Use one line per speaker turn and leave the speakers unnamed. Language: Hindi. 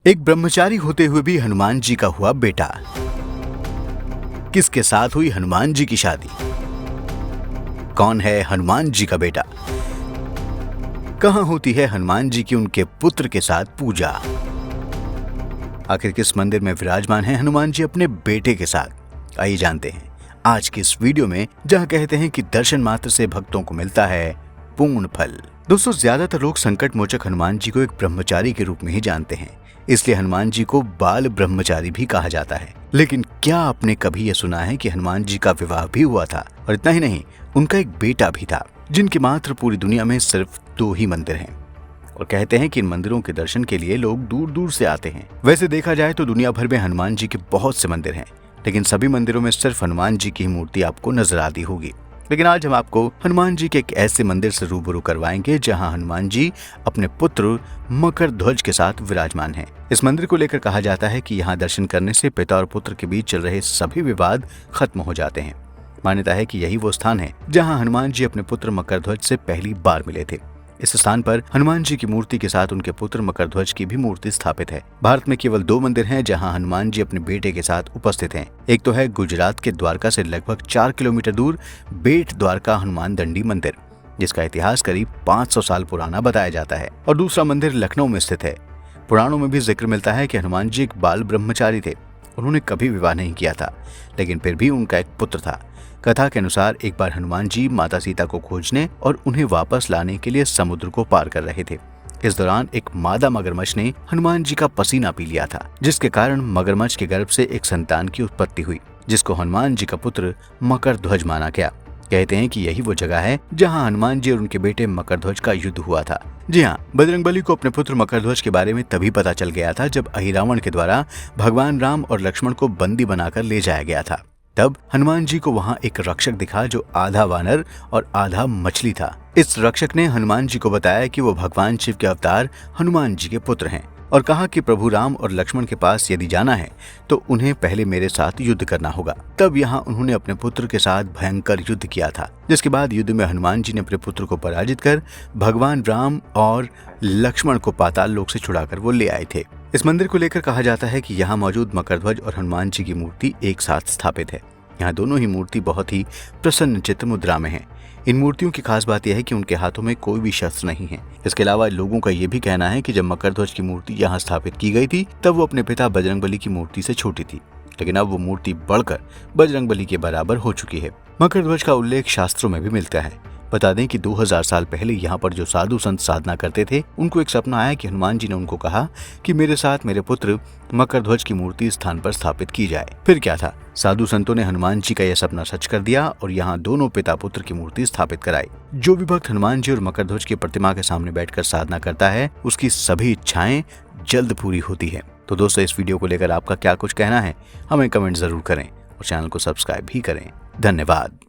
एक ब्रह्मचारी होते हुए भी हनुमान जी का हुआ बेटा। किसके साथ हुई हनुमान जी की शादी? कौन है हनुमान जी का बेटा? कहां होती है हनुमान जी की उनके पुत्र के साथ पूजा? आखिर किस मंदिर में विराजमान है हनुमान जी अपने बेटे के साथ? आइए जानते हैं आज की इस वीडियो में, जहां कहते हैं कि दर्शन मात्र से भक्तों को मिलता है पूर्ण फल। दोस्तों, ज्यादातर लोग संकट मोचक हनुमान जी को एक ब्रह्मचारी के रूप में ही जानते हैं, इसलिए हनुमान जी को बाल ब्रह्मचारी भी कहा जाता है। लेकिन क्या आपने कभी यह सुना है कि हनुमान जी का विवाह भी हुआ था? और इतना ही नहीं, उनका एक बेटा भी था, जिनके मात्र पूरी दुनिया में सिर्फ 2 ही मंदिर हैं। और कहते हैं कि इन मंदिरों के दर्शन के लिए लोग दूर दूर से आते हैं। वैसे देखा जाए तो दुनिया भर में हनुमान जी के बहुत से मंदिर हैं, लेकिन सभी मंदिरों में सिर्फ हनुमान जी की ही मूर्ति आपको नजर आती होगी। लेकिन आज हम आपको हनुमान जी के एक ऐसे मंदिर से रूबरू करवाएंगे जहां हनुमान जी अपने पुत्र मकर ध्वज के साथ विराजमान हैं। इस मंदिर को लेकर कहा जाता है कि यहां दर्शन करने से पिता और पुत्र के बीच चल रहे सभी विवाद खत्म हो जाते हैं। मान्यता है कि यही वो स्थान है जहां हनुमान जी अपने पुत्र मकर ध्वज से पहली बार मिले थे। इस स्थान पर हनुमान जी की मूर्ति के साथ उनके पुत्र मकर ध्वज की भी मूर्ति स्थापित है। भारत में केवल 2 मंदिर हैं जहां हनुमान जी अपने बेटे के साथ उपस्थित हैं। एक तो है गुजरात के द्वारका से लगभग 4 किलोमीटर दूर बेट द्वारका हनुमान दंडी मंदिर, जिसका इतिहास करीब 500 साल पुराना बताया जाता है। और दूसरा मंदिर लखनऊ में स्थित है। पुराणों में भी जिक्र मिलता है कि हनुमान जी एक बाल ब्रह्मचारी थे। उन्होंने कभी विवाह नहीं किया था, लेकिन फिर भी उनका एक पुत्र था। कथा के अनुसार एक बार हनुमान जी माता सीता को खोजने और उन्हें वापस लाने के लिए समुद्र को पार कर रहे थे। इस दौरान एक मादा मगरमच्छ ने हनुमान जी का पसीना पी लिया था, जिसके कारण मगरमच्छ के गर्भ से एक संतान की उत्पत्ति हुई, जिसको हनुमान जी का पुत्र मकर ध्वज माना गया। कहते हैं कि यही वो जगह है जहां हनुमान जी और उनके बेटे मकर ध्वज का युद्ध हुआ था। जी हाँ, बजरंगबली को अपने पुत्र मकर ध्वज के बारे में तभी पता चल गया था जब अहिरावण के द्वारा भगवान राम और लक्ष्मण को बंदी बनाकर ले जाया गया था। तब हनुमान जी को वहां एक रक्षक दिखा जो आधा वानर और आधा मछली था। इस रक्षक ने हनुमान जी को बताया कि वो भगवान शिव के अवतार हनुमान जी के पुत्र हैं और कहा कि प्रभु राम और लक्ष्मण के पास यदि जाना है तो उन्हें पहले मेरे साथ युद्ध करना होगा। तब यहाँ उन्होंने अपने पुत्र के साथ भयंकर युद्ध किया था, जिसके बाद युद्ध में हनुमान जी ने अपने पुत्र को पराजित कर भगवान राम और लक्ष्मण को पाताल लोक से छुड़ाकर वो ले आए थे। इस मंदिर को लेकर कहा जाता है कि यहाँ मौजूद मकर ध्वज और हनुमान जी की मूर्ति एक साथ स्थापित है। यहाँ दोनों ही मूर्ति बहुत ही प्रसन्न चित्त मुद्रा में है। इन मूर्तियों की खास बात यह है कि उनके हाथों में कोई भी शस्त्र नहीं है। इसके अलावा लोगों का ये भी कहना है कि जब मकर ध्वज की मूर्ति यहाँ स्थापित की गई थी तब वो अपने पिता बजरंगबली की मूर्ति से छोटी थी, लेकिन अब वो मूर्ति बढ़कर बजरंगबली के बराबर हो चुकी है। मकर ध्वज का उल्लेख शास्त्रों में भी मिलता है। बता दें कि 2000 साल पहले यहाँ पर जो साधु संत साधना करते थे, उनको एक सपना आया कि हनुमान जी ने उनको कहा कि मेरे साथ मेरे पुत्र मकर ध्वज की मूर्ति स्थान पर स्थापित की जाए। फिर क्या था, साधु संतों ने हनुमान जी का यह सपना सच कर दिया और यहाँ दोनों पिता पुत्र की मूर्ति स्थापित कराई। जो भी भक्त हनुमान जी और मकर ध्वज की प्रतिमा के सामने बैठकर साधना करता है, उसकी सभी इच्छाएं जल्द पूरी होती है। तो दोस्तों, इस वीडियो को लेकर आपका क्या कुछ कहना है, हमें कमेंट जरूर करें और चैनल को सब्सक्राइब भी करें। धन्यवाद।